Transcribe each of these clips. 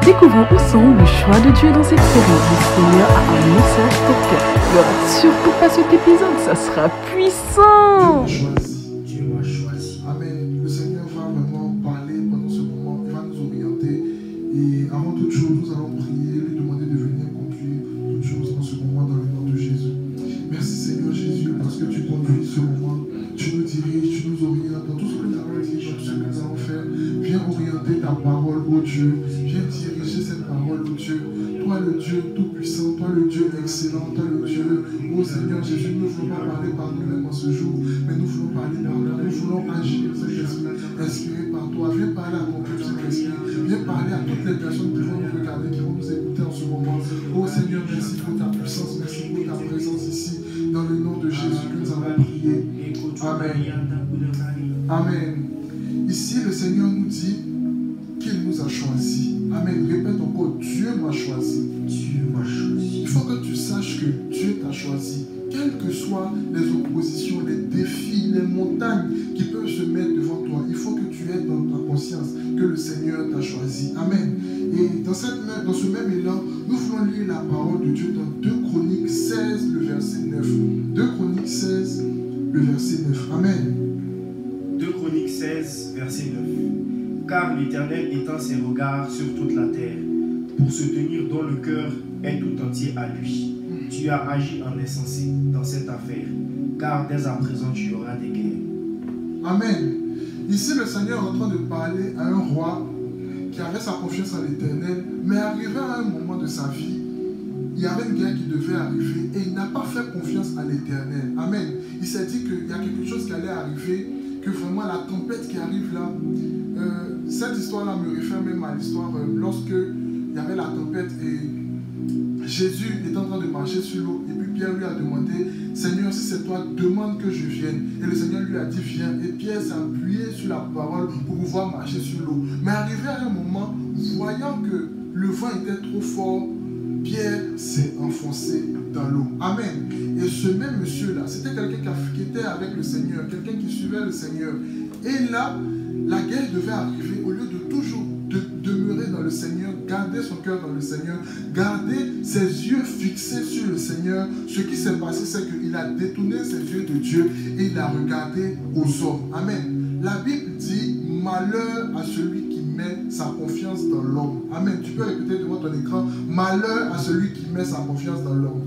Découvrons ensemble le choix de Dieu dans cette série. Le Seigneur a un message pour toi. Ne rate surtout pas cet épisode, ça sera puissant. Dieu m'a choisi. Amen. Le Seigneur va vraiment parler pendant ce moment, il va nous orienter. Et avant toute chose, nous allons prier, lui demander de venir conduire toutes choses en ce moment dans le nom de Jésus. Merci Seigneur Jésus, parce que tu conduis ce moment, tu nous diriges, tu nous orientes dans tout ce que nous allons dire, dans tout ce que nous allons faire. Viens orienter ta parole, ô Dieu. Viens diriger cette parole, ô Dieu. Toi le Dieu tout-puissant, toi le Dieu excellent, toi le Dieu, ô Seigneur Jésus, nous ne voulons pas parler par nous-mêmes en ce jour, mais nous voulons parler par toi, nous voulons agir, Saint-Esprit, inspiré par toi. Viens parler à ton peuple, Saint-Esprit, viens parler à toutes les personnes qui vont nous regarder, qui vont nous écouter en ce moment. Ô Seigneur, merci pour ta puissance, merci pour ta présence ici, dans le nom de Jésus que nous avons prié. Amen. Amen. Ici, le Seigneur nous dit qu'il nous a choisis. Amen. Répète encore, Dieu m'a choisi. Dieu m'a choisi. Il faut que tu saches que Dieu t'a choisi. Quelles que soient les oppositions, les défis, les montagnes qui peuvent se mettre devant toi, il faut que tu aies dans ta conscience que le Seigneur t'a choisi. Amen. Et dans ce même élan, nous voulons lire la parole de Dieu dans 2 Chroniques 16, le verset 9. 2 Chroniques 16, le verset 9. Amen. 2 Chroniques 16, verset 9. Car l'Éternel étend ses regards sur toute la terre, pour se tenir dont le cœur est tout entier à lui. Tu as agi en insensé dans cette affaire, car dès à présent tu auras des guerres. Amen. Ici, le Seigneur est en train de parler à un roi qui avait sa confiance en l'Éternel, mais arrivé à un moment de sa vie, il y avait une guerre qui devait arriver et il n'a pas fait confiance à l'Éternel. Amen. Il s'est dit qu'il y a quelque chose qui allait arriver, que vraiment la tempête qui arrive là, cette histoire-là me réfère même à l'histoire lorsque il y avait la tempête et Jésus est en train de marcher sur l'eau et puis Pierre lui a demandé, Seigneur, si c'est toi, demande que je vienne. Et le Seigneur lui a dit, viens. Et Pierre s'est appuyé sur la parole pour pouvoir marcher sur l'eau. Mais arrivé à un moment, voyant que le vent était trop fort, Pierre s'est enfoncé dans l'eau. Amen. Et ce même monsieur-là, c'était quelqu'un qui était avec le Seigneur, quelqu'un qui suivait le Seigneur. Et là, la guerre devait arriver. Au lieu de toujours demeurer dans le Seigneur, garder son cœur dans le Seigneur, garder ses yeux fixés sur le Seigneur, ce qui s'est passé, c'est qu'il a détourné ses yeux de Dieu et il a regardé aux hommes. Amen. La Bible dit, malheur à celui qui met sa confiance dans l'homme. Amen. Tu peux répéter devant ton écran, malheur à celui qui met sa confiance dans l'homme.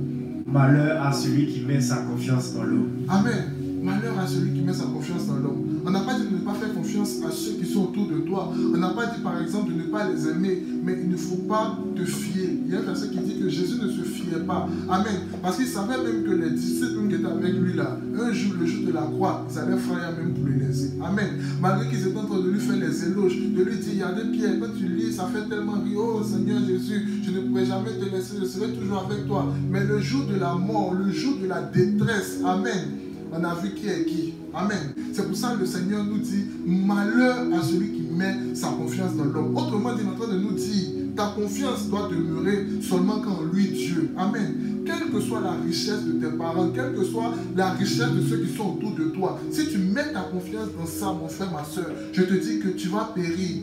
Malheur à celui qui met sa confiance dans l'homme. Amen. Malheur à celui qui met sa confiance dans l'homme. On n'a pas dit de ne pas faire confiance à ceux qui sont autour de toi. On n'a pas dit par exemple de ne pas les aimer, mais il ne faut pas te fier. Il y a un verset qui dit que Jésus ne se fiait pas. Amen. Parce qu'il savait même que les disciples qui étaient avec lui là, un jour, le jour de la croix, ils allaient frapper même pour le laisser. Amen. Malgré qu'ils étaient en train de lui faire les éloges, de lui dire, regardez Pierre, quand tu lis, ça fait tellement rire. Oh Seigneur Jésus, je ne pourrai jamais te laisser, je serai toujours avec toi. Mais le jour de la mort, le jour de la détresse, amen, on a vu qui est qui. Amen. C'est pour ça que le Seigneur nous dit, malheur à celui qui met sa confiance dans l'homme. Autrement dit, il est en train de nous dire, ta confiance doit demeurer seulement qu'en lui, Dieu. Amen. Quelle que soit la richesse de tes parents, quelle que soit la richesse de ceux qui sont autour de toi, si tu mets ta confiance dans ça, mon frère, ma soeur, je te dis que tu vas périr.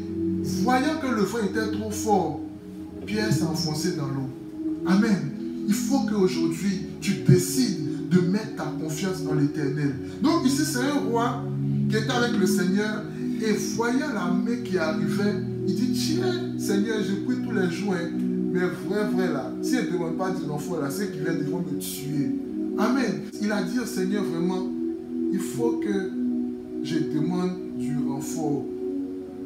Voyant que le vent était trop fort, Pierre s'est enfoncé dans l'eau. Amen. Il faut qu'aujourd'hui, tu décides de mettre ta confiance en l'Éternel. Donc ici, c'est un roi qui était avec le Seigneur et voyant l'armée qui arrivait, il dit, tiens, Seigneur, je prie tous les jours, hein, mais vrai là, si elle ne demande pas du renfort là, c'est qu'ils vont me tuer. Amen. Il a dit au Seigneur vraiment, il faut que je demande du renfort.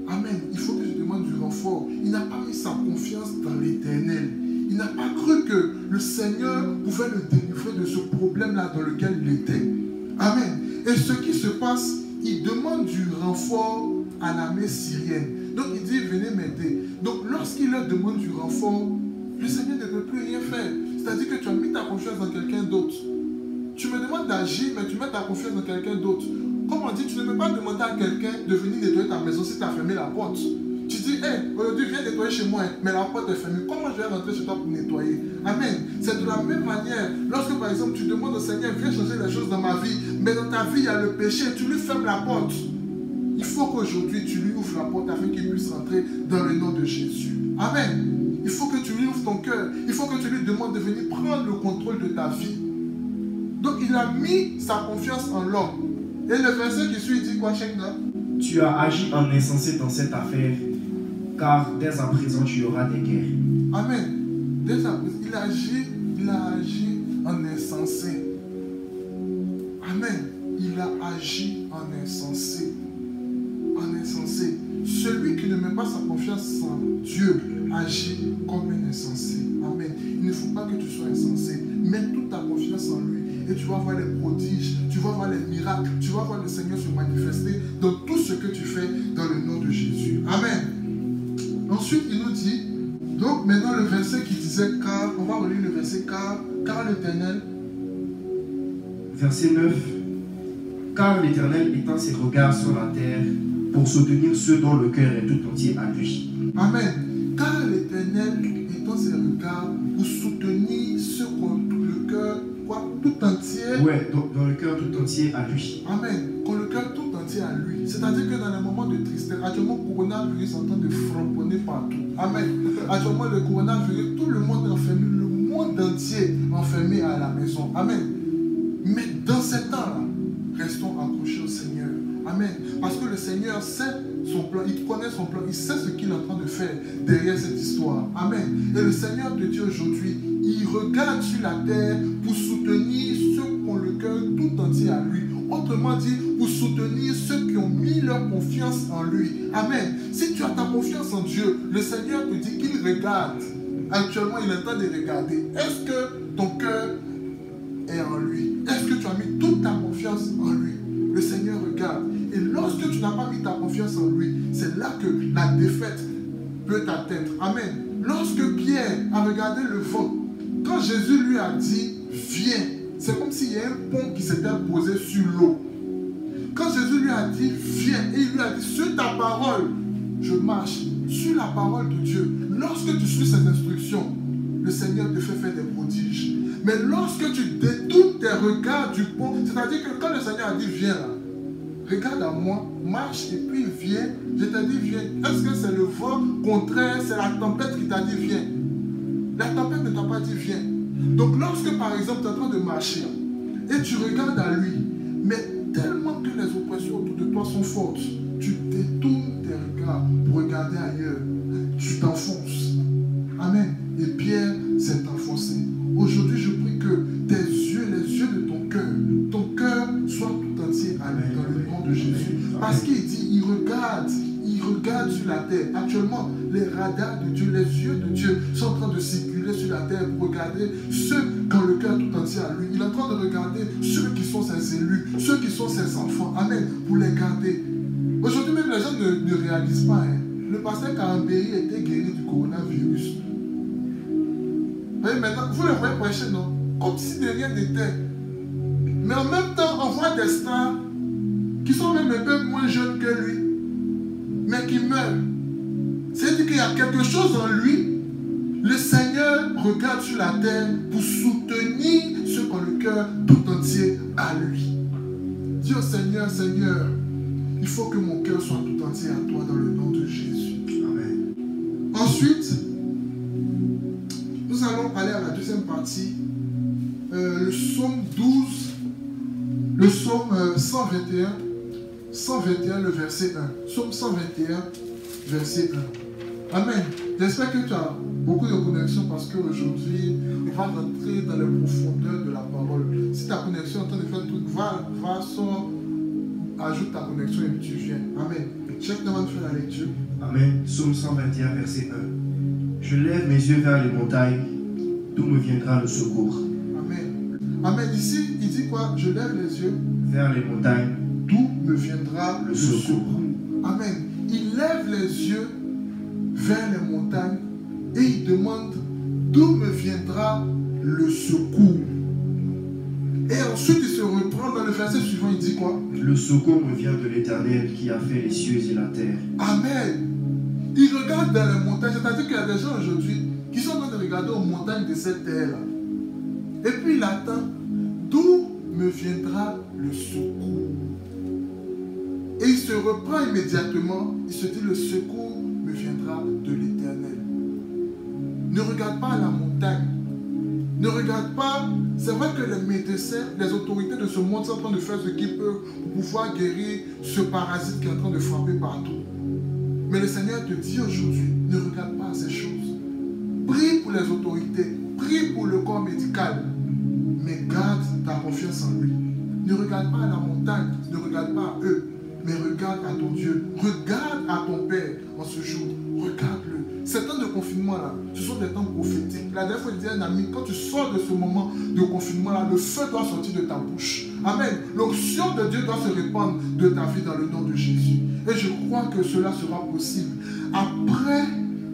Amen. Il faut que je demande du renfort. Il n'a pas mis sa confiance dans l'Éternel. Il n'a pas cru que le Seigneur pouvait le délivrer de ce problème-là dans lequel il était. Amen. Et ce qui se passe, il demande du renfort à l'armée syrienne. Donc il dit, venez m'aider. Donc lorsqu'il leur demande du renfort, le Seigneur ne peut plus rien faire. C'est-à-dire que tu as mis ta confiance dans quelqu'un d'autre. Tu me demandes d'agir, mais tu mets ta confiance dans quelqu'un d'autre. Comme on dit, tu ne peux pas demander à quelqu'un de venir nettoyer ta maison si tu as fermé la porte. Tu dis, hey, aujourd'hui viens nettoyer chez moi, mais la porte est fermée. Comment je vais rentrer chez toi pour nettoyer? Amen. C'est de la même manière, lorsque par exemple tu demandes au Seigneur, viens changer les choses dans ma vie, mais dans ta vie il y a le péché, tu lui fermes la porte. Il faut qu'aujourd'hui tu lui ouvres la porte afin qu'il puisse rentrer dans le nom de Jésus. Amen. Il faut que tu lui ouvres ton cœur. Il faut que tu lui demandes de venir prendre le contrôle de ta vie. Donc il a mis sa confiance en l'homme. Et le verset qui suit dit quoi, Chekna? Tu as agi en insensé dans cette affaire, car dès à présent tu auras des guerres. Amen. Dès à présent, il a agi en insensé. Amen. Il a agi en insensé. En insensé. Celui qui ne met pas sa confiance en Dieu agit comme un insensé. Amen. Il ne faut pas que tu sois insensé. Mets toute ta confiance en lui et tu vas voir les prodiges, tu vas voir les miracles, tu vas voir le Seigneur se manifester dans tout ce que tu fais dans le nom de Jésus. Amen. Ensuite, il nous dit, donc maintenant le verset qui disait car, on va relire le verset car l'Éternel. Verset 9. Car l'Éternel étend ses regards sur la terre pour soutenir ceux dont le cœur est tout entier à lui. Amen. Car l'Éternel étend ses regards pour soutenir ceux qui ont tout le cœur tout entier. Ouais, dans le cœur tout entier à lui. Amen. Qu'on le cœur tout entier à lui. C'est-à-dire que dans les moments de tristesse, actuellement le coronavirus est en train de framponner partout. Amen. Actuellement le coronavirus, tout le monde est enfermé, le monde entier enfermé à la maison. Amen. Mais dans ces temps-là, restons accrochés au Seigneur. Amen. Parce que le Seigneur sait son plan, il connaît son plan, il sait ce qu'il est en train de faire derrière cette histoire. Amen. Et le Seigneur te dit aujourd'hui, il regarde sur la terre pour soutenir ceux qui ont le cœur tout entier à lui. Autrement dit, pour soutenir ceux qui ont mis leur confiance en lui. Amen. Si tu as ta confiance en Dieu, le Seigneur te dit qu'il regarde. Actuellement, il est en train de regarder. Est-ce que ton cœur est en lui? Est-ce que tu as mis toute ta confiance en lui? Le Seigneur regarde. Et lorsque tu n'as pas mis ta confiance en lui, c'est là que la défaite peut t'atteindre. Amen. Lorsque Pierre a regardé le vent, quand Jésus lui a dit, viens, c'est comme s'il y a un pont qui s'était posé sur l'eau. Quand Jésus lui a dit, viens, et il lui a dit, sur ta parole, je marche, sur la parole de Dieu. Lorsque tu suis cette instruction, le Seigneur te fait faire des prodiges. Mais lorsque tu détournes tes regards du pont, c'est-à-dire que quand le Seigneur a dit, viens là, regarde à moi, marche et puis viens, je t'ai dit, viens. Est-ce que c'est le vent contraire, c'est la tempête qui t'a dit, viens? La tempête ne t'a pas dit, viens. Donc lorsque par exemple tu es en train de marcher et tu regardes à lui, mais tellement que les oppressions autour de toi sont fortes, tu détournes tes regards pour regarder ailleurs, tu t'enfonces. Amen. Et Pierre s'est enfoncé. Aujourd'hui, je prie que tes yeux, les yeux de ton cœur soient tout entier à lui dans le nom de Jésus. Parce qu'il dit, il regarde sur la terre. Actuellement, les radars de Dieu, les yeux de Dieu sont en train de circuler sur la terre pour regarder ceux qui ont le cœur tout entier à lui. Il est en train de regarder ceux qui sont ses élus, ceux qui sont ses enfants. Amen. Pour les garder. Aujourd'hui même, les gens ne réalisent pas. Le pasteur Karambéry était guéri du coronavirus. Et maintenant, vous le voyez prêcher, non? Comme si de rien n'était. Mais en même temps, on voit des stars qui sont même un peu moins jeunes que lui, mais qui meurent. C'est-à-dire qu'il y a quelque chose en lui. Le Seigneur regarde sur la terre pour soutenir ceux qui ont le cœur tout entier à lui. Dis au Seigneur, Seigneur, il faut que mon cœur soit tout entier à toi dans le nom de Jésus. Amen. Ensuite, nous allons aller à la deuxième partie. Le psaume 12, le psaume 121, 121, le verset 1. Psaume 121, verset 1. Amen. J'espère que tu as beaucoup de connexion parce qu'aujourd'hui, on va rentrer dans les profondeurs de la parole. Si ta connexion est en train de faire tout, va, sort, ajoute ta connexion et puis tu viens. Amen. Check avant de faire la lecture. Amen. Psaume 121, verset 1. Je lève mes yeux vers les montagnes, d'où me viendra le secours. Amen. Amen. Ici, il dit quoi? Je lève les yeux vers les montagnes, d'où me viendra le secours. Amen. Il lève les yeux vers les montagnes et il demande d'où me viendra le secours. Et ensuite, il se reprend dans le verset suivant, il dit quoi? Le secours me vient de l'Éternel qui a fait les cieux et la terre. Amen. Il regarde dans les montagnes, c'est-à-dire qu'il y a des gens aujourd'hui qui sont en train de regarder aux montagnes de cette terre-là. Et puis il attend, d'où me viendra le secours? Et il se reprend immédiatement, il se dit, le secours me viendra de l'Éternel. Ne regarde pas à la montagne. Ne regarde pas. C'est vrai que les médecins, les autorités de ce monde sont en train de faire ce qu'ils peuvent pour pouvoir guérir ce parasite qui est en train de frapper partout. Mais le Seigneur te dit aujourd'hui, ne regarde pas à ces choses. Prie pour les autorités, prie pour le corps médical, mais garde ta confiance en lui. Ne regarde pas à la montagne, ne regarde pas à eux, mais regarde à ton Dieu, regarde à ton Père en ce jour, regarde-le. Ces temps de confinement-là, ce sont des temps prophétiques. La dernière fois, je disais à un ami, quand tu sors de ce moment de confinement-là, le feu doit sortir de ta bouche. Amen. L'onction de Dieu doit se répandre de ta vie dans le nom de Jésus. Et je crois que cela sera possible. Après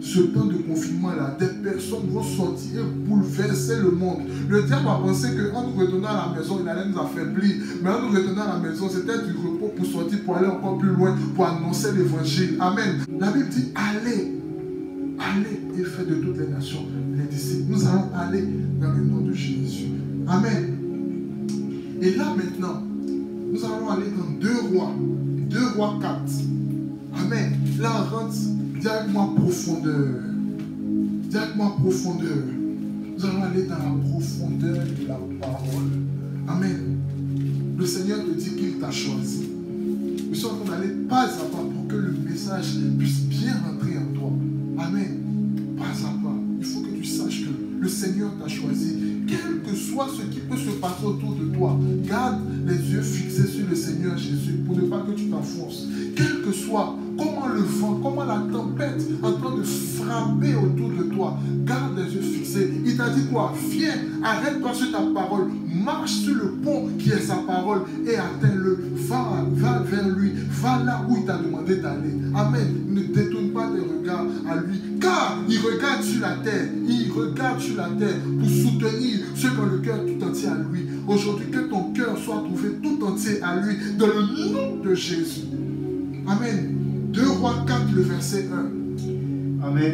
ce temps de confinement-là, des personnes vont sortir et bouleverser le monde. Le diable a pensé qu'en nous retournant à la maison, il allait nous affaiblir. Mais en nous retournant à la maison, c'était du repos pour sortir, pour aller encore plus loin, pour annoncer l'évangile. Amen. La Bible dit, allez et faites de toutes les nations les disciples. Nous allons aller dans le nom de Jésus. Amen. Et là maintenant, nous allons aller dans 2 Rois 4. Amen. Là on rentre directement profondeur. Directement profondeur. Nous allons aller dans la profondeur de la parole. Amen. Le Seigneur te dit qu'il t'a choisi. Nous sommes en train d'aller pas à pas pour que le message puisse bien rentrer en toi. Amen. Pas à pas. Il faut que tu saches que le Seigneur t'a choisi. Quel que soit ce qui peut se passer autour de toi, garde les yeux fixés sur le Seigneur Jésus pour ne pas que tu t'enfonces. Quel que soit comment le vent, comment la tempête est en train de frapper autour de toi, garde les yeux fixés. Il t'a dit quoi? Viens, arrête-toi sur ta parole, marche sur le pont qui est sa parole et atteins-le. Va vers lui, va là où il t'a demandé d'aller. Amen. Ne détourne pas tes regards à lui, car il regarde sur la terre. Il regarde sur la terre pour soutenir ceux qui ont le cœur tout entier à lui. Aujourd'hui, que ton cœur soit trouvé tout entier à lui, dans le nom de Jésus. Amen. 2 Rois 4, le verset 1. Amen.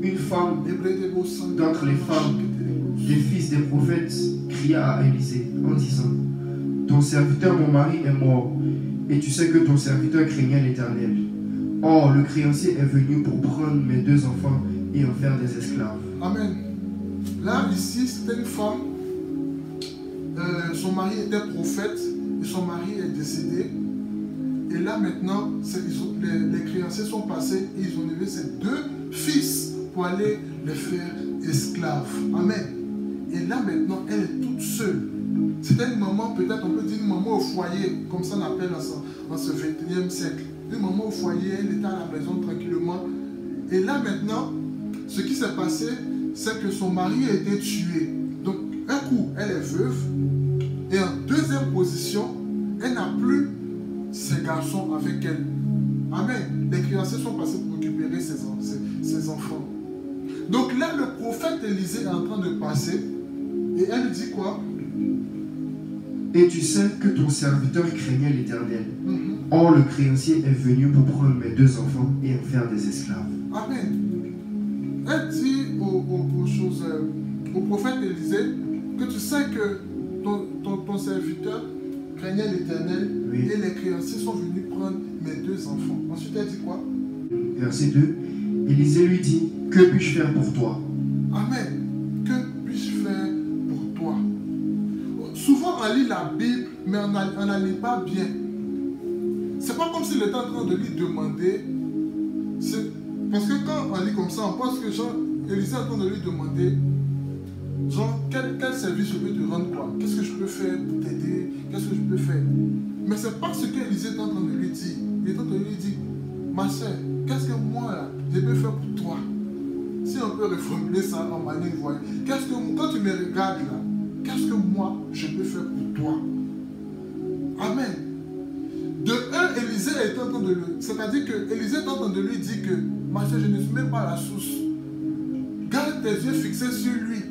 Une femme d'entre les femmes des fils des prophètes cria à Élisée en disant: ton serviteur, mon mari, est mort, et tu sais que ton serviteur craignait l'Éternel. Or, le créancier est venu pour prendre mes 2 enfants et en faire des esclaves. Amen. Là, ici, c'était une femme. Son mari était prophète et son mari est décédé. Et là, maintenant, les créanciers sont passés et ils ont élevé ses 2 fils pour aller les faire esclaves. Amen. Et là, maintenant, elle est toute seule. C'était une maman, peut-être on peut dire une maman au foyer, comme ça on appelle en ce 21e siècle. Une maman au foyer, elle était à la maison tranquillement. Et là maintenant, ce qui s'est passé, c'est que son mari a été tué. Donc, un coup, elle est veuve. Et en deuxième position, elle n'a plus ses garçons avec elle. Amen. Les créanciers sont passés pour récupérer ses enfants. Donc là, le prophète Élisée est en train de passer. Et elle dit quoi? Et tu sais que ton serviteur craignait l'Éternel. Or, le créancier est venu pour prendre mes 2 enfants et en faire des esclaves. Amen. Elle dit au prophète Élisée que tu sais que ton serviteur craignait l'Éternel, oui, et les créanciers sont venus prendre mes 2 enfants. Ensuite, elle dit quoi? Verset 2. Élisée lui dit: que puis-je faire pour toi? Amen. Que puis-je faire pour toi? Souvent, on lit la Bible, mais on ne la lit pas bien. C'est pas comme s'il était en train de lui demander. Parce que quand on lit comme ça, on pense que Élisée est en train de lui demander, genre, quel service je peux te rendre, quoi? Qu'est-ce que je peux faire pour t'aider? Qu'est-ce que je peux faire? Mais c'est pas ce qu'Élisée est en train de lui dire. Il est en train de lui dire: ma soeur, qu'est-ce que moi, là, je peux faire pour toi? Si on peut reformuler ça en manière voyante, quand tu me regardes là, qu'est-ce que moi, je peux faire pour toi? Amen. De un, Élisée est en train de lui... C'est-à-dire que Élisée est en train de lui dire que ma soeur, je ne suis même pas la source. Garde tes yeux fixés sur lui,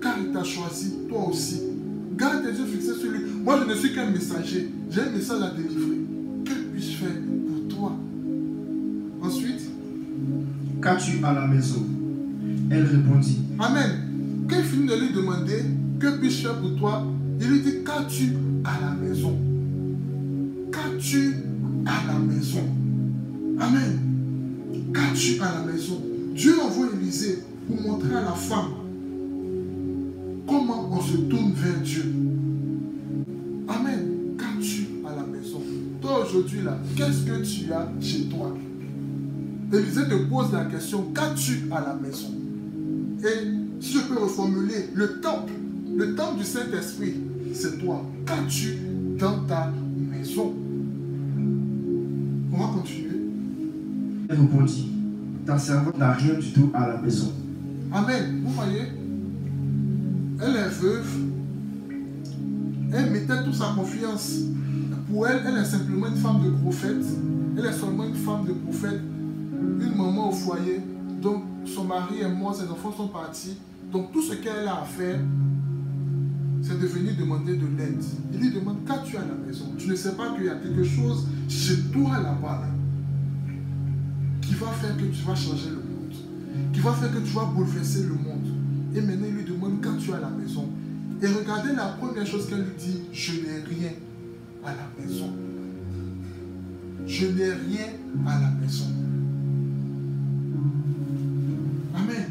car il t'a choisi, toi aussi. Garde tes yeux fixés sur lui. Moi, je ne suis qu'un messager. J'ai un message à délivrer. Que puis-je faire pour toi? Ensuite, qu'as-tu à la maison? Elle répondit: Amen. Quand il finit de lui demander, que puis-je faire pour toi? Il lui dit: qu'as-tu à la maison? Qu'as-tu à la maison? Amen. Qu'as-tu à la maison? Dieu envoie Élisée pour montrer à la femme comment on se tourne vers Dieu. Amen. Qu'as-tu à la maison? Toi aujourd'hui là, qu'est-ce que tu as chez toi? Élisée te pose la question, qu'as-tu à la maison? Et si je peux reformuler, le temple du Saint-Esprit, c'est toi. Qu'as-tu dans ta maison? On va continuer. Elle répondit, ta servante n'a rien du tout à la maison. Amen. Vous voyez, elle est veuve. Elle mettait toute sa confiance. Pour elle, elle est simplement une femme de prophète. Elle est seulement une femme de prophète. Une maman au foyer. Donc, son mari est mort, ses enfants sont partis. Donc, tout ce qu'elle a à faire, c'est de venir demander de l'aide. Il lui demande, qu'as-tu à la maison? Tu ne sais pas qu'il y a quelque chose chez toi là-bas, là, qui va faire que tu vas changer le monde, qui va faire que tu vas bouleverser le monde. Et maintenant, il lui demande, qu'as-tu à la maison? Et regardez la première chose qu'elle lui dit, je n'ai rien à la maison. Je n'ai rien à la maison. Amen.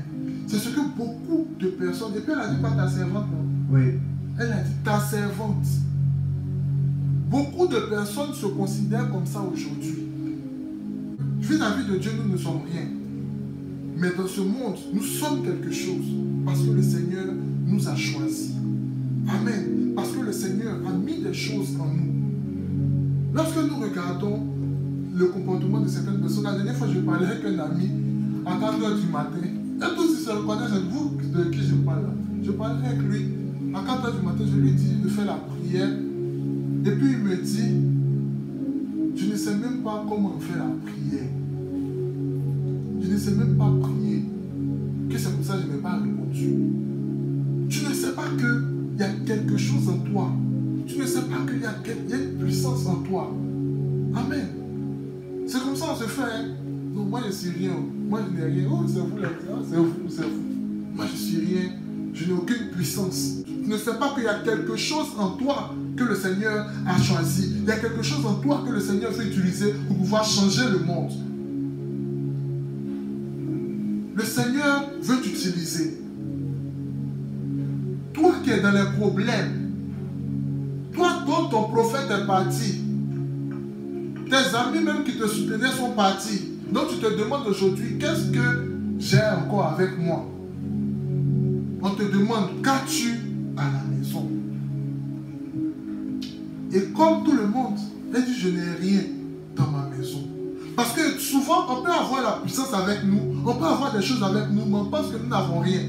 C'est ce que beaucoup de personnes, et puis elle a dit pas ta servante, non? Oui. Elle a dit ta servante. Beaucoup de personnes se considèrent comme ça aujourd'hui. Vis-à-vis de Dieu, nous ne sommes rien. Mais dans ce monde, nous sommes quelque chose. Parce que le Seigneur nous a choisis. Amen. Parce que le Seigneur a mis des choses en nous. Lorsque nous regardons le comportement de certaines personnes, la dernière fois, je parlais avec un ami à 4 h du matin. Et tous ils se reconnaissent, c'est vous de qui je parle. Je parlais avec lui. À 4 h du matin, je lui dis de faire la prière. Et puis il me dit, je ne sais même pas comment faire la prière. Je ne sais même pas prier. Que c'est pour ça que je n'ai pas répondu. Tu ne sais pas qu'il y a quelque chose en toi. Tu ne sais pas qu'il y a une puissance en toi. Amen. C'est comme ça qu'on se fait. Hein? Donc moi je suis rien. Moi je n'ai rien. Oh c'est vous les gars. C'est vous, c'est vous. Moi je suis rien. Je n'ai aucune puissance. Tu ne sais pas qu'il y a quelque chose en toi que le Seigneur a choisi. Il y a quelque chose en toi que le Seigneur veut utiliser pour pouvoir changer le monde. Le Seigneur veut t'utiliser. Toi qui es dans les problèmes, toi dont ton prophète est parti, tes amis même qui te soutenaient sont partis. Donc tu te demandes aujourd'hui, qu'est-ce que j'ai encore avec moi? On te demande, qu'as-tu à la maison? Et comme tout le monde, elle dit, je n'ai rien dans ma maison. Parce que souvent, on peut avoir la puissance avec nous, on peut avoir des choses avec nous, mais on pense que nous n'avons rien.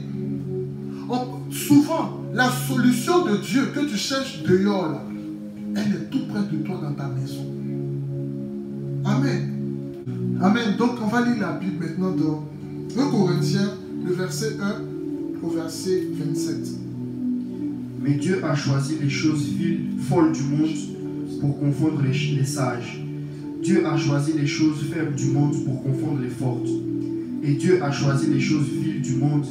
Souvent, la solution de Dieu que tu cherches dehors, là, elle est tout près de toi dans ta maison. Amen. Amen. Donc, on va lire la Bible maintenant dans 1 Corinthiens, le verset 1 au verset 27. Mais Dieu a choisi les choses viles, folles du monde pour confondre les sages. Dieu a choisi les choses faibles du monde pour confondre les fortes. Et Dieu a choisi les choses viles du monde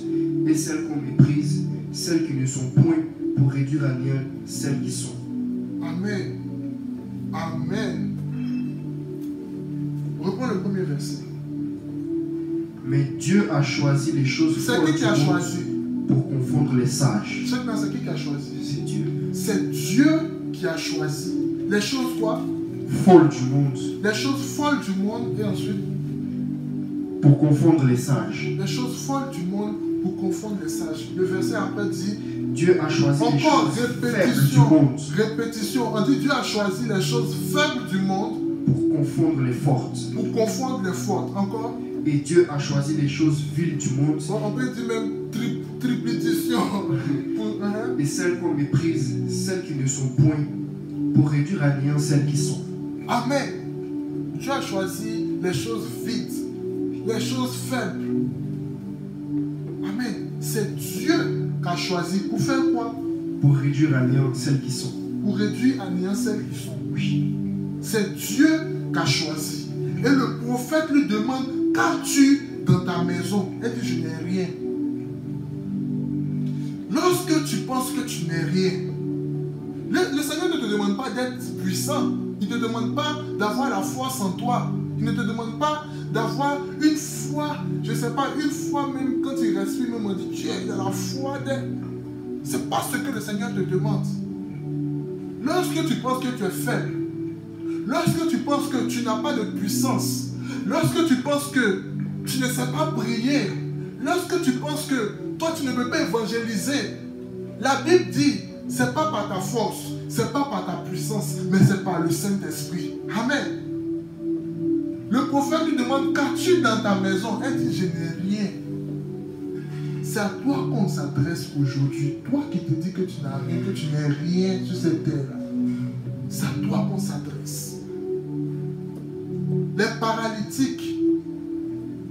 et celles qu'on méprise, celles qui ne sont point, pour réduire à néant celles qui sont. Amen. Amen. Reprends le premier verset. Mais Dieu a choisi les choses folles C'est qui du a monde choisi? pour confondre les sages. C'est qui a choisi? C'est Dieu. C'est Dieu qui a choisi. Les choses quoi? Folles du monde Les choses folles du monde et ensuite pour confondre les sages. les choses folles du monde pour confondre les sages. Le verset après dit Dieu a choisi les encore choses faibles du répétition. monde Répétition. On dit Dieu a choisi les choses faibles du monde pour confondre les fortes. pour confondre les fortes. Encore. Et Dieu a choisi les choses viles du monde Bon, on peut dire même triplétition. et celles qu'on méprise, celles qui ne sont point, pour réduire à néant celles qui sont. Amen. Dieu a choisi les choses vides, les choses faibles. Amen. C'est Dieu qui a choisi pour faire quoi? Pour réduire à néant celles qui sont. Pour réduire à néant celles qui sont. Oui. C'est Dieu qui a choisi. Et le prophète lui demande, qu'as-tu dans ta maison? Elle dit, je n'ai rien. Lorsque tu penses que tu n'es rien, le Seigneur ne te demande pas d'être puissant. Il ne te demande pas d'avoir la force en toi. Il ne te demande pas d'avoir une foi, je ne sais pas, une foi même quand il respire, même on dit tu es dans la foi d'elle. Ce n'est pas ce que le Seigneur te demande. Lorsque tu penses que tu es faible, lorsque tu penses que tu n'as pas de puissance, lorsque tu penses que tu ne sais pas prier, lorsque tu penses que toi tu ne peux pas évangéliser, la Bible dit, ce n'est pas par ta force, ce n'est pas par ta puissance, mais c'est par le Saint-Esprit. Amen. Le prophète lui demande, qu'as-tu dans ta maison? Elle dit, je n'ai rien. C'est à toi qu'on s'adresse aujourd'hui. Toi qui te dis que tu n'as rien, que tu n'es rien sur cette terre-là. C'est à toi qu'on s'adresse. Les paralytiques,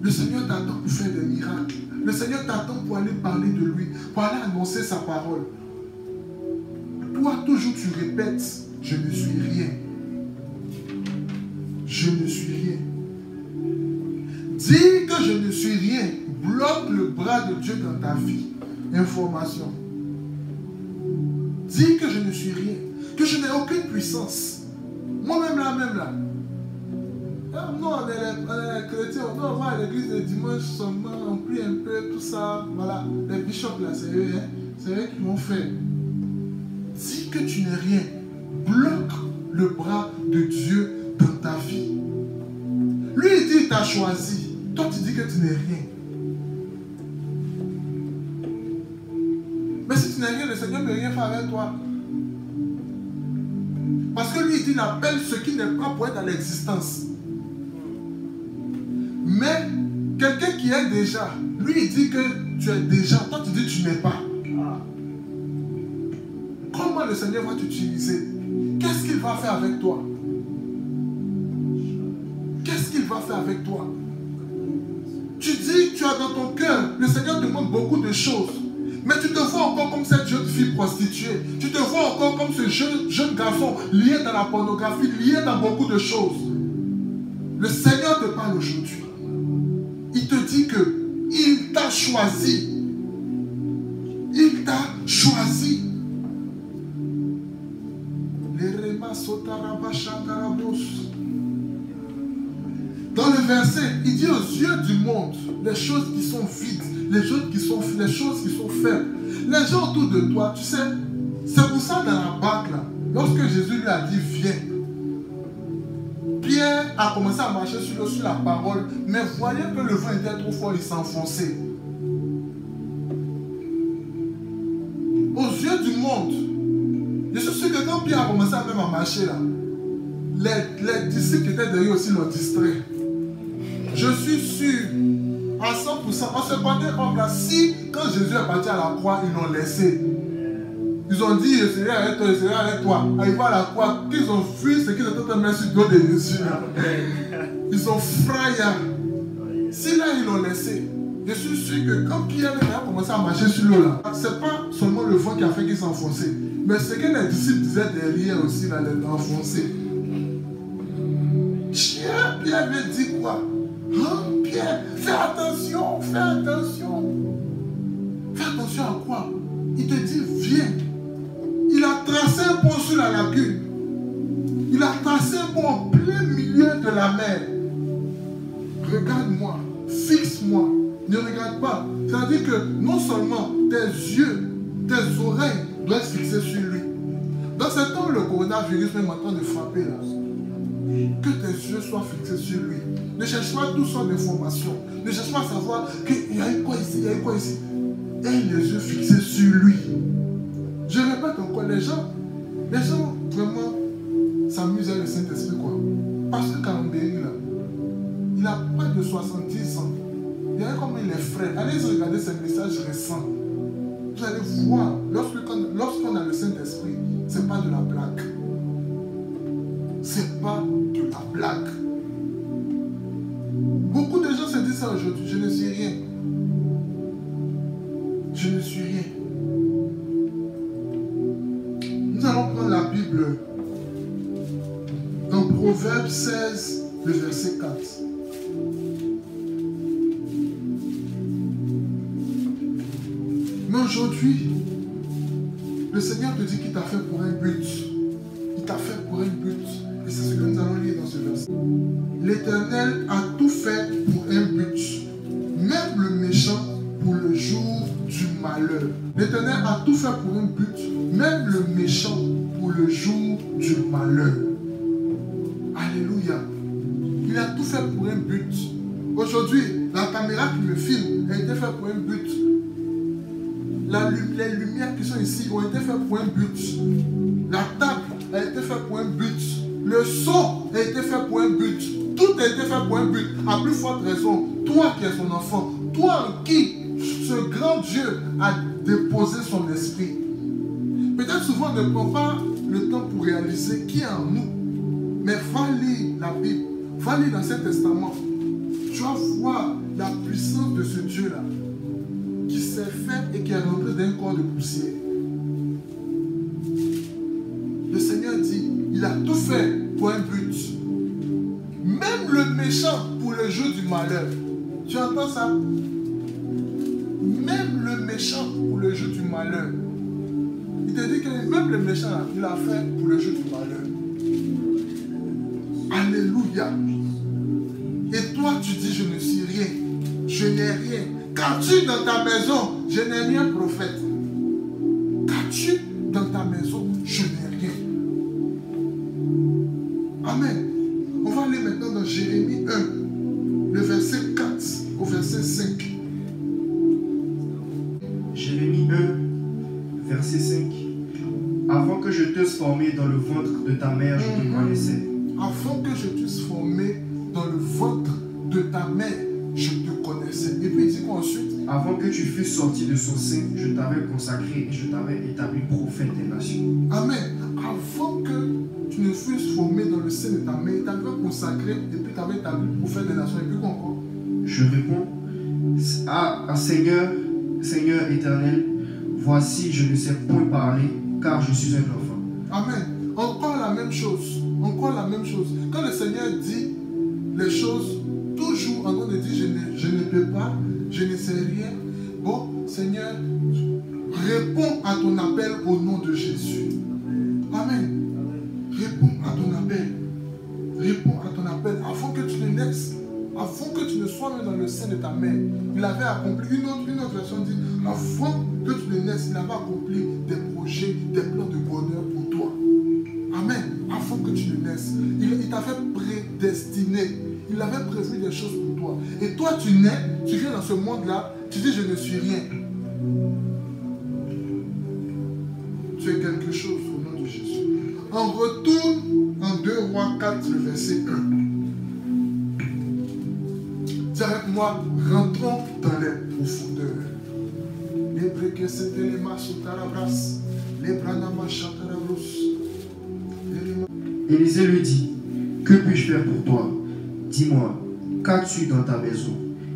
le Seigneur t'attend pour faire des miracles. Le Seigneur t'attend pour aller parler de lui, pour aller annoncer sa parole. Toi, toujours tu répètes, je ne suis rien. Je ne suis rien. Dire que je ne suis rien bloque le bras de Dieu dans ta vie. Information. Dire que je ne suis rien, que je n'ai aucune puissance. Moi-même là. Nous, on est chrétiens, on doit voir à l'église le dimanche seulement, on prie un peu, tout ça. Voilà, les bishops là, c'est eux, hein? C'est eux qui m'ont fait. Dis que tu n'es rien, bloque le bras de Dieu dans ta vie. Lui, il dit, il t'a choisi. Toi, tu dis que tu n'es rien. Mais si tu n'es rien, le Seigneur ne peut rien faire avec toi. Parce que lui, il dit, il appelle ce qui n'est pas pour être à l'existence. Mais quelqu'un qui est déjà, lui, il dit que tu es déjà. Toi, tu dis que tu n'es pas. Comment le Seigneur va t'utiliser? Qu'est-ce qu'il va faire avec toi? Qu'est-ce qu'il va faire avec toi? Tu dis, tu as dans ton cœur, le Seigneur demande beaucoup de choses. Mais tu te vois encore comme cette jeune fille prostituée. Tu te vois encore comme ce jeune garçon lié dans la pornographie, lié dans beaucoup de choses. Le Seigneur te parle aujourd'hui. Il te dit que il t'a choisi. Il t'a choisi. Dans le verset, il dit aux yeux du monde, les choses qui sont vides, les choses qui sont faibles, les gens autour de toi, tu sais, c'est pour ça dans la barque là, lorsque Jésus lui a dit viens, Pierre a commencé à marcher sur la parole, mais voyant que le vent était trop fort, il s'enfonçait. Aux yeux du monde, je suis sûr que quand Pierre a commencé à même à marcher là, les disciples qui étaient derrière aussi l'ont distrait. Je suis sûr, à 100%, on se bandait comme là, si quand Jésus est parti à la croix, ils l'ont laissé. Ils ont dit, je serai avec toi, je serai avec toi. Arrivé à la croix, qu'ils ont vu ce qu'ils étaient en train de mettre sur le dos de Jésus. Ils ont frayé. Si là, ils l'ont laissé, je suis sûr que quand Pierre a commencé à marcher sur l'eau là, ce n'est pas seulement le vent qui a fait qu'il s'enfonçait, mais ce que les disciples disaient derrière aussi, là, les enfoncer. Pierre lui dit quoi? Hein, Pierre, fais attention, fais attention. Fais attention à quoi? Il te dit, viens. Il a tracé un pont sur la lagune. Il a tracé un pont en plein milieu de la mer. Regarde-moi, fixe-moi, ne regarde pas. C'est-à-dire que non seulement tes yeux, tes oreilles doivent être fixées sur lui. Dans ce temps, le coronavirus est en train de frapper là. Que tes yeux soient fixés sur lui. Ne cherche pas toutes sortes d'informations. Ne cherche pas à savoir qu'il y a eu quoi ici, il y a eu quoi ici. Et les yeux fixés sur lui. Je répète encore, les gens vraiment s'amusent avec le Saint-Esprit quoi. Parce que Cambéry là, il n'a pas de 70 ans. Il y a comme il est frais. Allez regarder ces messages récents. Vous allez voir, lorsqu'on a le Saint-Esprit, ce n'est pas de la blague. C'est pas de la blague. Beaucoup de gens se disent ça aujourd'hui. Je ne suis rien. Je ne suis rien. Nous allons prendre la Bible dans Proverbe 16, le verset 4. Mais aujourd'hui, le Seigneur te dit qu'il t'a fait pour un but. Il t'a fait pour un but. Et c'est ce que nous allons lire dans ce verset. L'Éternel a tout fait pour un but, même le méchant pour le jour du malheur. L'Éternel a tout fait pour un but, même le méchant pour le jour du malheur. Alléluia. Il a tout fait pour un but. Aujourd'hui, la caméra qui me filme a été faite pour un but. Les lumières qui sont ici ont été faites pour un but. La table a été faite pour un but. Le son a été fait pour un but. Tout a été fait pour un but. À plus forte raison, toi qui es son enfant, toi en qui ce grand Dieu a déposé son esprit. Peut-être souvent on ne prend pas le temps pour réaliser qui est en nous. Mais va lire la Bible, va lire l'Ancien Testament. Tu vas voir la puissance de ce Dieu-là qui s'est fait et qui est rentré d'un corps de poussière. Le Seigneur dit, il a tout fait pour un but. Même le méchant pour le jour du malheur. Tu entends ça? Même le méchant pour le jour du malheur. Il te dit que même le méchant, là, il a fait pour le jour du malheur. Alléluia. Et toi, tu dis, je ne suis rien. Je n'ai rien. Qu'as-tu dans ta maison? Je n'ai rien, prophète. Qu'as-tu dans ta maison? Je n'ai rien. Amen. On va aller maintenant dans Jérémie 1, le verset 4 au verset 5. Jérémie 1, verset 5. Avant que je t'eusse formé dans le ventre de ta mère, je te connaissais. Avant que je t'eusse formé dans le ventre de ta mère, je te connaissais. Et puis il dit quoi ensuite? Avant que tu fusses sorti de son sein, je t'avais consacré et je t'avais établi prophète des nations. Amen. Avant que tu ne fusses formé dans le sein de ta mère, il t'avait consacré et puis t'avais établi prophète des nations. Et puis quoi encore? Je réponds à Seigneur, Seigneur éternel, voici je ne sais point parler car je suis un enfant. Amen. Encore la même chose. Encore la même chose. Quand le Seigneur dit les choses, toujours en train de dire je ne peux pas, je ne sais rien. Bon, Seigneur, réponds à ton appel au nom de Jésus. Amen. Réponds à ton appel. Réponds à ton appel avant que tu ne naisses. Avant que tu ne sois même dans le sein de ta mère. Il avait accompli, une autre version dit, avant que tu ne naisses, il avait accompli des projets, des plans de bonheur pour toi. Amen. Avant que tu ne naisses, il t'avait prédestiné. Il avait prévu des choses pour toi. Et toi, tu nais, tu viens dans ce monde-là, tu dis, je ne suis rien. Tu es quelque chose au nom de Jésus. On retourne en 2 Rois 4, le verset 1. Dis avec moi, rentrons dans les profondeurs. Les briques, c'était les masotarabras, les branamachatarabros. Élisée lui dit, que puis-je faire pour toi? Dis-moi, qu'as-tu dans ta maison?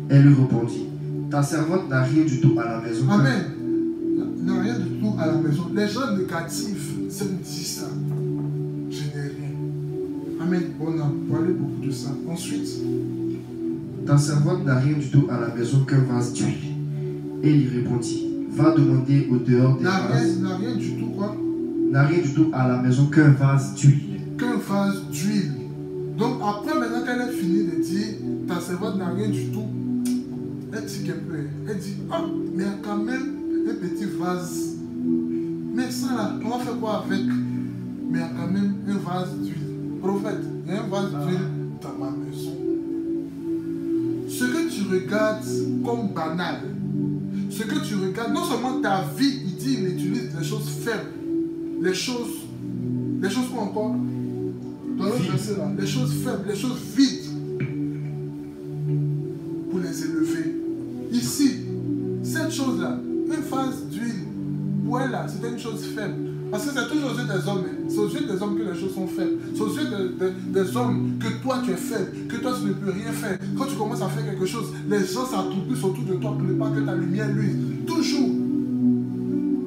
Elle lui répondit, ta servante n'a rien du tout à la maison. Amen. N'a rien du tout à la maison. Les gens négatifs, ça me dit ça. Je n'ai rien. Amen. On a parlé beaucoup de ça. Ensuite, ta servante n'a rien du tout à la maison qu'un vase d'huile. Elle lui répondit, va demander au dehors des vases. N'a rien du tout quoi? N'a rien du tout à la maison qu'un vase d'huile. Qu'un vase d'huile. Donc après, maintenant qu'elle a fini de dire, ta servante n'a rien du tout, elle dit qu'elle peut. Elle dit, ah, mais il y a quand même un petit vase. Mais ça là, on va faire quoi avec? Mais il y a quand même un vase d'huile. Prophète, il y a un vase d'huile dans ma maison. Ce que tu regardes comme banal, ce que tu regardes, non seulement ta vie, il dit, il utilise les choses faibles, les choses quoi encore? Dans l'autre verset là, les choses faibles, les choses vides, pour les élever. Ici, cette chose-là, une phase d'huile, pour elle là, c'était une chose faible. Parce que c'est toujours aux yeux des hommes. C'est aux yeux des hommes que les choses sont faibles. C'est aux yeux des hommes que toi tu es faible, que toi tu ne peux rien faire. Quand tu commences à faire quelque chose, les gens s'attroupent autour de toi pour ne pas que ta lumière luise. Toujours.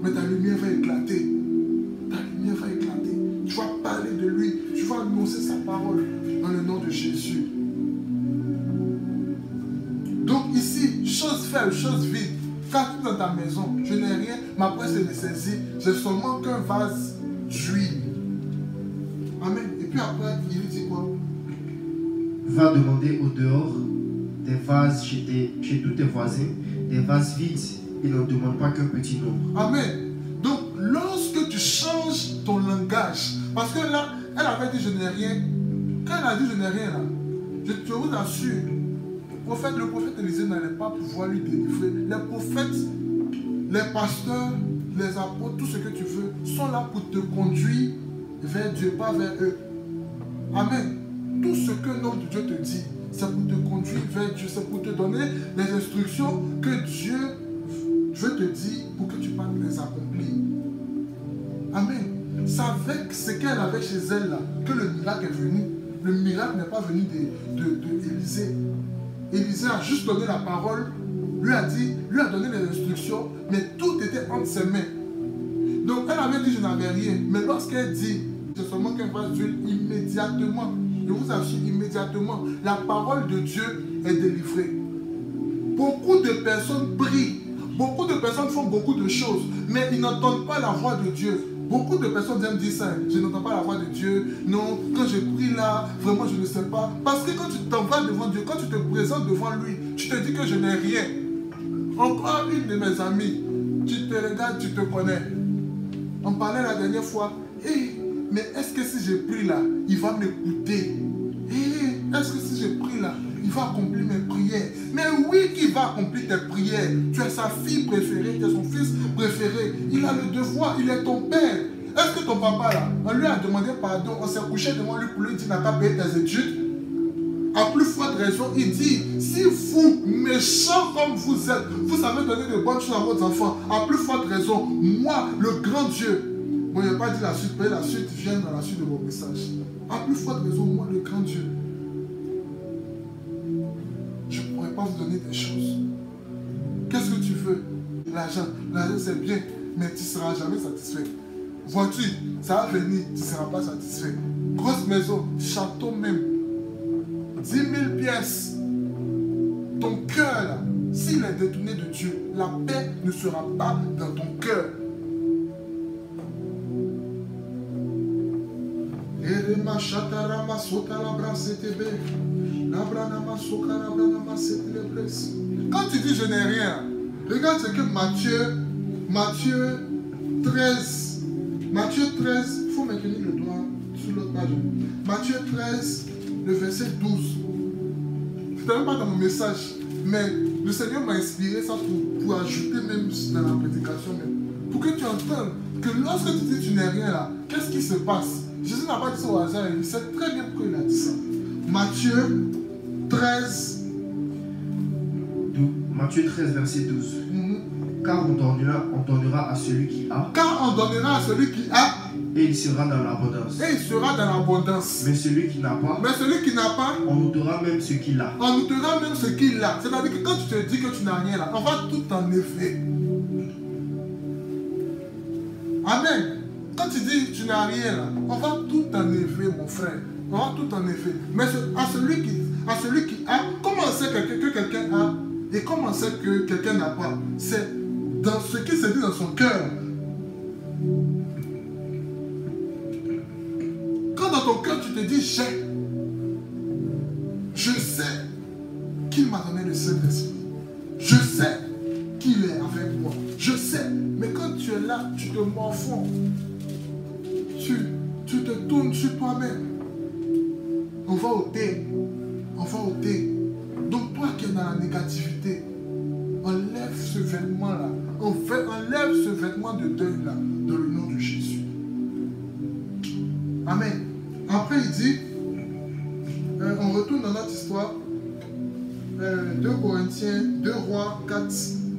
Mais ta lumière va éclater. Ta lumière va éclater. Tu vas parler de lui. Tu vas annoncer sa parole dans le nom de Jésus. Donc ici, chose faible, chose vide. Qu'as-tu dans ta maison? Je n'ai rien, ma presse est saisie. J'ai seulement qu'un vase d'huile. Amen. Et puis après, il lui dit quoi? Va demander au dehors des vases chez tous tes voisins, des vases vides, et ne demande pas qu'un petit nombre. Amen. Donc, lorsque tu changes ton langage, parce que là, elle avait dit je n'ai rien. Quand elle a dit je n'ai rien, là, je vous assure, le prophète Élisée n'allait pas pouvoir lui délivrer. Les prophètes, les pasteurs, les apôtres, tout ce que tu veux, sont là pour te conduire vers Dieu, pas vers eux. Amen. Tout ce que l'homme de Dieu te dit, c'est pour te conduire vers Dieu, c'est pour te donner les instructions que Dieu veut te dire pour que tu puisses les accomplir. Amen. C'est avec ce qu'elle avait chez elle là que le miracle est venu. Le miracle n'est pas venu d'Élisée. Élisée a juste donné la parole, lui a donné les instructions, mais tout était entre ses mains. Donc elle avait dit je n'avais rien, mais lorsqu'elle dit c'est seulement qu'un vase d'huile, immédiatement, je vous assure, immédiatement, la parole de Dieu est délivrée. Beaucoup de personnes prient, beaucoup de personnes font beaucoup de choses, mais ils n'entendent pas la voix de Dieu. Beaucoup de personnes aiment dire ça, je n'entends pas la voix de Dieu, non, quand je prie là, vraiment je ne sais pas. Parce que quand tu t'en vas devant Dieu, quand tu te présentes devant lui, tu te dis que je n'ai rien. Encore une de mes amies, tu te regardes, tu te connais. On parlait la dernière fois, mais est-ce que si je prie là, il va m'écouter? Est-ce que si je prie là, il va accomplir mes prières? Mais oui qu'il va accomplir tes prières. Tu es sa fille préférée, tu es son fils préféré. Il a le devoir, il est ton père. Est-ce que ton papa là, on lui a demandé pardon, on s'est couché devant lui pour lui dire n'a pas payé tes études? À plus forte raison, il dit, si vous, méchants comme vous êtes, vous savez donner de bonnes choses à vos enfants, à plus forte raison, moi, le grand Dieu, bon, il n'a pas dit la suite, mais la suite vient dans la suite de vos messages. À plus forte raison, moi, le grand Dieu, je ne pourrais pas vous donner des choses. Qu'est-ce que tu veux? L'argent c'est bien, mais tu ne seras jamais satisfait. Voiture, ça va venir, tu ne seras pas satisfait. Grosse maison, château même, 10 000 pièces. Ton cœur, là, s'il est détourné de Dieu, la paix ne sera pas dans ton cœur. Quand tu dis je n'ai rien, regarde ce que Matthieu 13, il faut maintenir le doigt sur l'autre page. Matthieu 13, le verset 12. Ce n'était même pas dans mon message, mais le Seigneur m'a inspiré ça pour ajouter même dans la prédication même. Pour que tu entendes que lorsque tu dis tu n'es rien là, qu'est-ce qui se passe? Jésus n'a pas dit ça au hasard, il sait très bien pourquoi il a dit ça. Matthieu 13. Matthieu 13, verset 12. Car on donnera à celui qui a. Car on donnera à celui qui a. Et il sera dans l'abondance. Et il sera dans l'abondance. Mais celui qui n'a pas. Mais celui qui n'a pas. On notera même ce qu'il a. On notera même ce qu'il a. C'est-à-dire que quand tu te dis que tu n'as rien là, on va tout enlever. Amen. Quand tu dis tu n'as rien là, on va tout enlever, mon frère. On va tout enlever. Mais à celui qui a, comment on sait que quelqu'un a et comment on sait que quelqu'un n'a pas? C'est dans ce qui se dit dans son cœur. Quand dans ton cœur tu te dis je sais qu'il m'a donné le Saint-Esprit. Je sais qu'il est avec moi. Je sais. Mais quand tu es là, tu te morfonds. Tu te tournes sur toi-même. On va ôter. Donc toi qui es dans la négativité, enlève ce vêtement-là. Enlève ce vêtement de deuil-là dans le nom de Jésus. Amen. Après il dit, on retourne dans notre histoire. 2 Corinthiens, 2 Rois 4,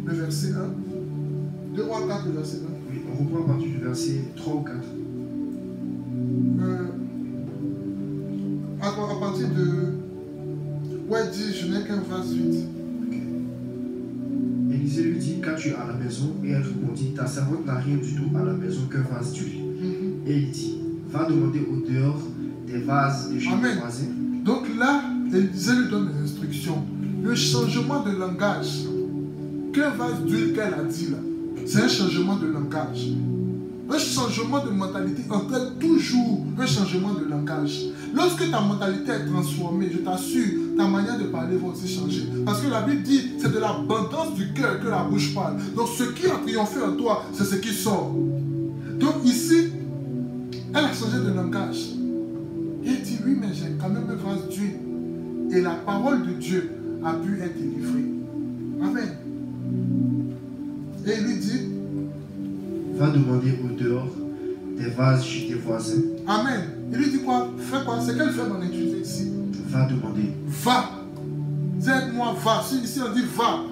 le verset 1. 2 Rois 4, le verset 1. Oui, on reprend à partir du verset 3 ou 4. À partir de... Ouais, dit, je n'ai qu'un vase vide. Okay. Élisée lui dit, qu'as-tu à la maison? Et elle répondit, ta servante n'a rien du tout à la maison qu'un vase d'huile. Et il dit, va demander au dehors des vases de chez tes voisins. Donc là, Élisée lui donne des instructions. Le changement de langage, qu'un vase d'huile qu'elle a dit là, c'est un changement de langage. Un changement de mentalité entraîne toujours un changement de langage. Lorsque ta mentalité est transformée, je t'assure, ta manière de parler va aussi changer. Parce que la Bible dit, c'est de l'abondance du cœur que la bouche parle. Donc ce qui a triomphé en toi, c'est ce qui sort. Donc ici, elle a changé de langage. Et elle dit, oui, mais j'ai quand même un vase d'huile. Et la parole de Dieu a pu être délivrée. Amen. Et il lui dit, va demander au dehors des vases chez tes voisins. Amen. Il lui dit quoi? Fais quoi? C'est quel verbe on a utilisé ici? Va demander. Va. Aide-moi, va. Ici on dit va.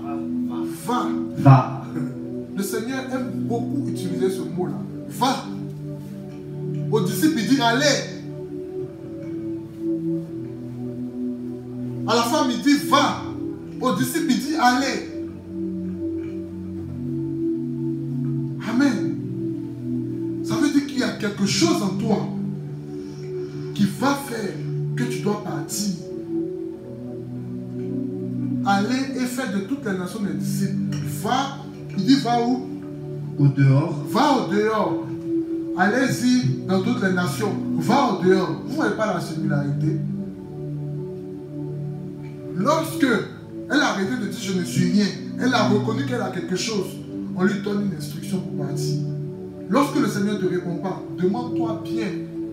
Va. Va. Le Seigneur aime beaucoup utiliser ce mot-là. Va. Aux disciples, il dit allez. À la femme, il dit va. Aux disciples, il dit allez. Amen. Ça veut dire qu'il y a quelque chose en toi qui va faire que tu dois partir. Allez et faire de toutes les nations des disciples. Va. Il dit va où? Au dehors. Va au dehors. Allez-y dans toutes les nations. Va au dehors. Vous ne voyez pas la similarité? Lorsque elle a arrêté de dire je ne suis rien, elle a reconnu qu'elle a quelque chose, on lui donne une instruction pour partir. Lorsque le Seigneur ne te répond pas, demande-toi bien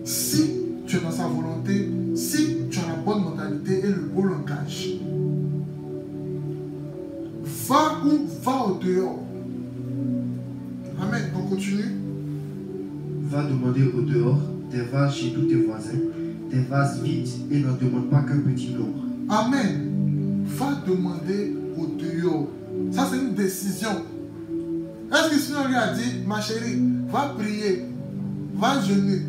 si tu es dans sa volonté, si tu as la bonne mentalité et le beau langage. Va ou va au dehors. Amen. On continue. Va demander au dehors des vases chez tous tes voisins, des vases vides et n'en demande pas qu'un petit nombre. Amen. Va demander au dehors. Ça, c'est une décision. Est-ce que sinon lui a dit, ma chérie, va prier, va jeûner,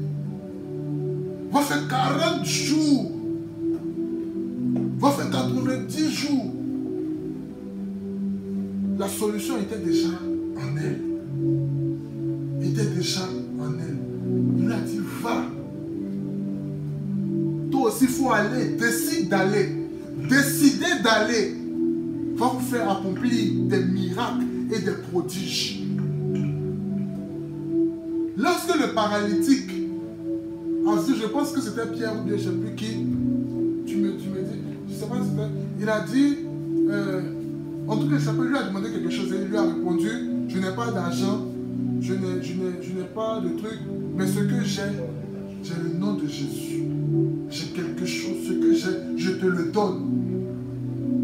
va faire 40 jours, va faire 90 jours. La solution était déjà en elle. Était déjà en elle. Il lui a dit, va. Toi aussi, il faut aller. Décide d'aller. Décidez d'aller. Va vous faire accomplir des miracles et des prodiges. Lorsque le paralytique, ensuite je pense que c'était Pierre ou bien je ne sais plus qui, tu me dis, je ne sais pas si c'était, il a dit, en tout cas, il lui a demandé quelque chose et il lui a répondu, je n'ai pas d'argent, je n'ai pas de truc, mais ce que j'ai le nom de Jésus. J'ai quelque chose, ce que j'ai, je te le donne.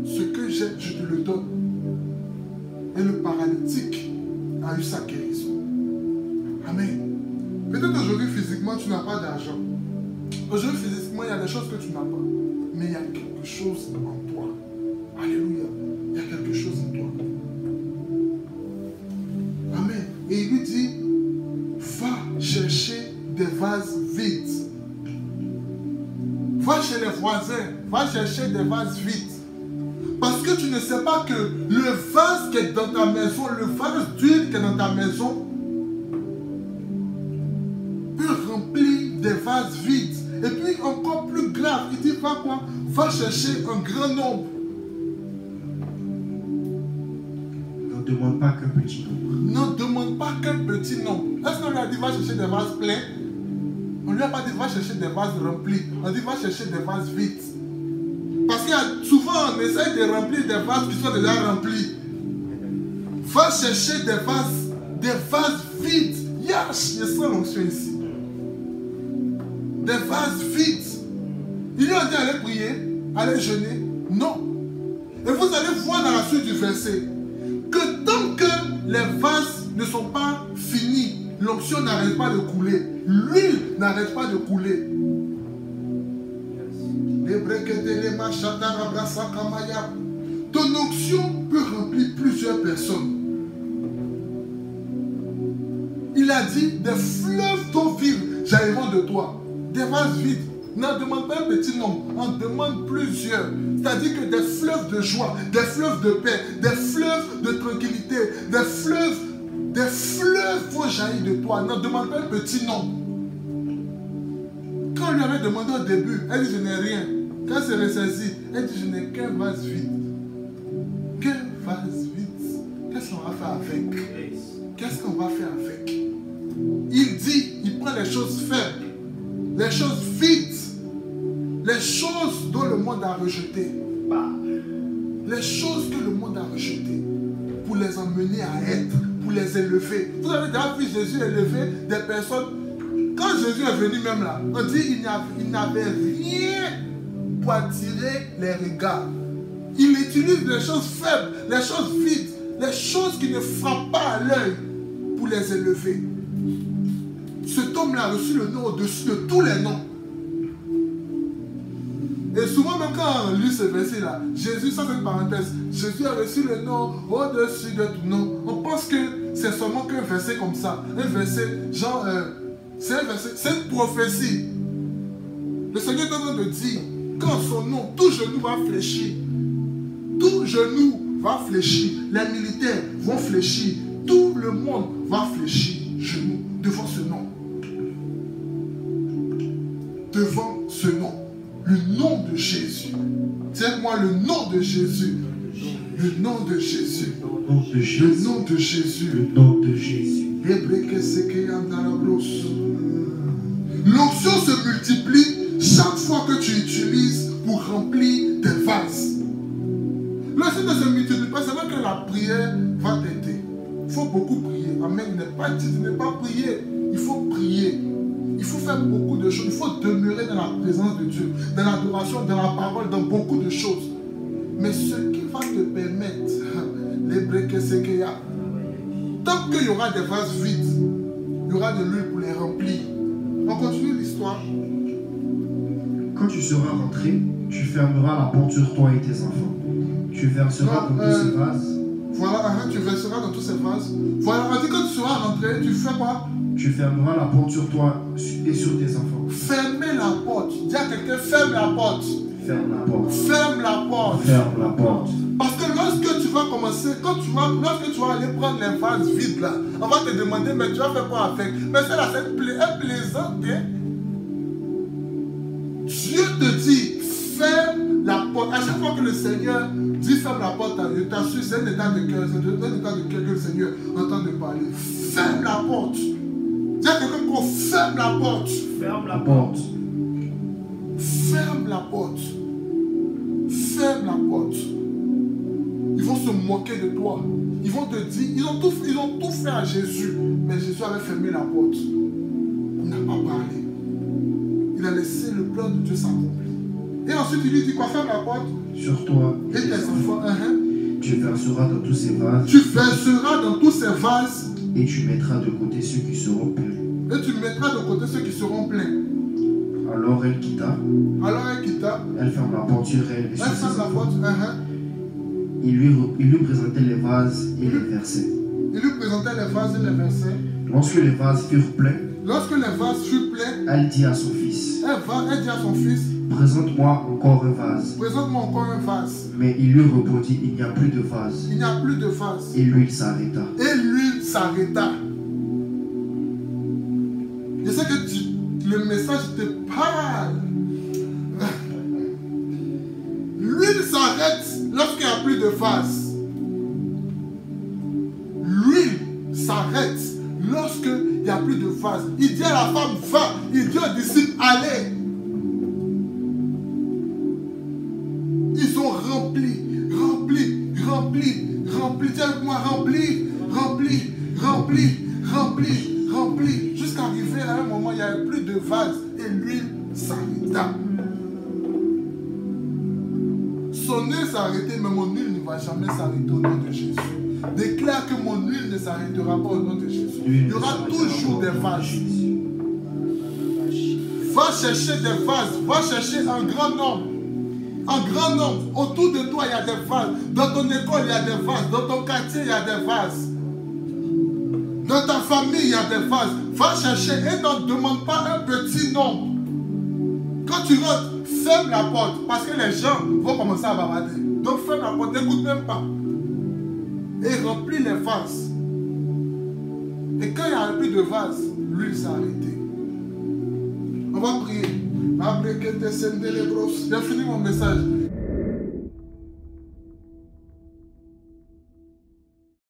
Ce que j'ai, je te le donne. Et le paralytique a eu sa guérison. Amen. Peut-être aujourd'hui, physiquement, tu n'as pas d'argent. Aujourd'hui, physiquement, il y a des choses que tu n'as pas. Mais il y a quelque chose en toi. Alléluia. Il y a quelque chose en toi. Amen. Et il lui dit, va chercher des vases vides. Va chez les voisins. Va chercher des vases vides. Parce que tu ne sais pas que le vase qui est dans ta maison, le vase d'huile qui est dans ta maison, peut remplir des vases vides. Et puis encore plus grave, il dit va quoi? Va chercher un grand nombre. Ne demande pas qu'un petit nombre. Ne demande pas qu'un petit nombre. Est-ce qu'on lui a dit va chercher des vases pleins? On ne lui a pas dit va chercher des vases remplis. On dit va chercher des vases vides. Parce qu'il y a souvent on essaie de remplir des vases qui sont déjà remplis. Va chercher des vases vides. Yash, je sens l'onction ici. Des vases vides. Il lui a dit allez prier, allez jeûner. Non. Et vous allez voir dans la suite du verset que tant que les vases ne sont pas finis, l'onction n'arrête pas de couler. L'huile n'arrête pas de couler. Ton onction peut remplir plusieurs personnes. Il a dit des fleuves d'eau vive jailliront de toi. Des vases vides. N'en demande pas un petit nombre, on demande plusieurs. C'est-à-dire que des fleuves de joie, des fleuves de paix, des fleuves de tranquillité, des fleuves vont jaillir de toi. N'en demande pas un petit nombre. Quand on lui avait demandé au début, elle dit je n'ai rien. Quand elle s'est ressaisie, elle dit je n'ai qu'un vase vide. Qu'un vase vide. Qu'est-ce qu'on va faire avec? Qu'est-ce qu'on va faire avec? Il choses faibles, les choses vides, les choses dont le monde a rejeté, les choses que le monde a rejetées, pour les emmener à être, pour les élever. Vous avez déjà vu Jésus élever des personnes. Quand Jésus est venu même là, on dit qu'il n'avait rien pour attirer les regards. Il utilise les choses faibles, les choses vides, les choses qui ne frappent pas à l'œil pour les élever. Cet homme-là a reçu le nom au-dessus de tous les noms. Et souvent, même quand on lit ce verset-là, Jésus, ça c'est une parenthèse, Jésus a reçu le nom au-dessus de tout nom. On pense que c'est seulement qu'un verset comme ça. Un verset, genre, c'est un verset, c'est une prophétie. Le Seigneur est en train de dire, quand son nom, tout genou va fléchir. Tout genou va fléchir. Les militaires vont fléchir. Tout le monde va fléchir, genou, devant ce nom. Devant ce nom. Le nom de Jésus. Tiens-moi le nom de Jésus. Le nom de Jésus. Le nom de Jésus. Le nom de Jésus. L'onction se multiplie chaque fois que tu utilises pour remplir tes vases. L'onction ne se multiplie pas, c'est vrai que la prière va t'aider. Il faut beaucoup prier. Amen. Il n'est pas dit de ne pas prier. Il faut prier. Il faut faire beaucoup de choses. Il faut demeurer dans la présence de Dieu, dans l'adoration, dans la parole, dans beaucoup de choses. Mais ce qui va te permettre, les briques, c'est qu'il y a. Tant qu'il y aura des vases vides, il y aura de l'huile pour les remplir. On continue l'histoire. Quand tu seras rentré, tu fermeras la porte sur toi et tes enfants. Tu verseras dans tous ces vases. Voilà, tu verseras dans tous ces vases. Voilà, on dit quand tu seras rentré, tu fais quoi? Tu fermeras la porte sur toi et sur tes enfants. Fermez la porte. Dis à quelqu'un, ferme la porte. Ferme la porte. Ferme la porte. Ferme la porte. Parce que lorsque tu vas commencer, lorsque tu vas aller prendre les vases vides là, on va te demander, mais tu vas faire quoi avec? Mais c'est là, c'est plaisante. Hein? Dieu te dit, ferme la porte. À chaque fois que le Seigneur dit ferme la porte, je t'assure, c'est un état de cœur, c'est un état de cœur que le Seigneur entend de parler. Ferme la porte. Dis à quelqu'un qu'on ferme la porte. Ferme la porte. Ferme la porte. Ferme la porte. Ils vont se moquer de toi. Ils vont te dire, ils ont tout fait à Jésus. Mais Jésus avait fermé la porte. Il n'a pas parlé. Il a laissé le plan de Dieu s'accomplir. Et ensuite il lui dit quoi? Ferme la porte. Sur toi Et tes enfants. Tu verseras dans tous ces vases. Tu verseras dans tous ces vases. Et tu mettras de côté ceux qui seront pleins. Et tu mettras de côté ceux qui seront pleins. Alors elle quitta. Elle ferme la porte sur elle et sur ses la porte. Il lui présentait les vases et les versets. Il lui présentait les vases et les versets. Lorsque les vases furent pleins, elle dit à son fils, elle dit à son fils, présente-moi encore un vase. Présente-moi encore un vase. Mais il lui répondit, il n'y a plus de vase. Il n'y a plus de vase. Et l'huile s'arrêta. Je sais que le message te parle. L'huile s'arrête lorsqu'il n'y a plus de vase. L'huile s'arrête lorsqu'il n'y a plus de vase. Il dit à la femme, va. Il dit aux disciples, allez. Ils ont rempli. Dis avec moi, rempli. Jusqu'à arriver à un moment, il n'y avait plus de vase et l'huile s'arrêta. Son huile s'est arrêtée, mais mon huile ne va jamais s'arrêter au nom de Jésus. Déclare que mon huile ne s'arrêtera pas au nom de Jésus. Il y aura toujours des vases. Va chercher des vases, va chercher un grand nombre. Autour de toi, il y a des vases. Dans ton école, il y a des vases. Dans ton quartier, il y a des vases. Dans ta famille, il y a des vases. Va chercher et ne demande pas un petit nombre. Quand tu rentres, ferme la porte. Parce que les gens vont commencer à bavarder. Donc ferme la porte, n'écoute même pas. Et remplis les vases. Et quand il n'y a plus de vases, l'huile s'est arrêtée. On va prier. J'ai fini mon message.